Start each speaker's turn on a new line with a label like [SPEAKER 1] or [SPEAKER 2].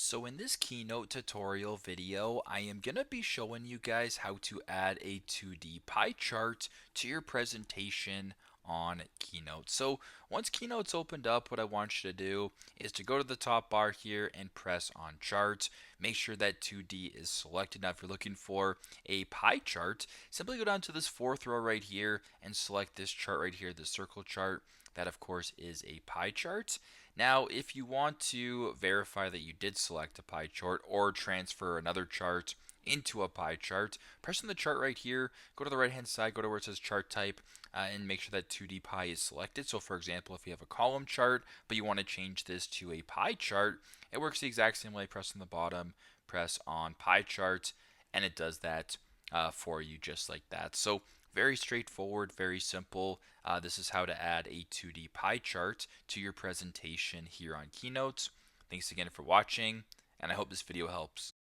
[SPEAKER 1] So in this Keynote tutorial video, I am going to be showing you guys how to add a 2D pie chart to your presentation on Keynote. So once Keynote's opened up, what I want you to do is to go to the top bar here and press on Chart. Make sure that 2D is selected. Now if you're looking for a pie chart, simply go down to this fourth row right here and select this chart right here, the circle chart. That of course is a pie chart. Now, if you want to verify that you did select a pie chart or transfer another chart into a pie chart, press on the chart right here, go to the right hand side, go to where it says chart type, and make sure that 2D pie is selected. So for example, if you have a column chart, but you want to change this to a pie chart, it works the exact same way. Press on the bottom, press on pie chart, and it does that for you just like that. So very straightforward, very simple. This is how to add a 2D pie chart to your presentation here on Keynote. Thanks again for watching, and I hope this video helps.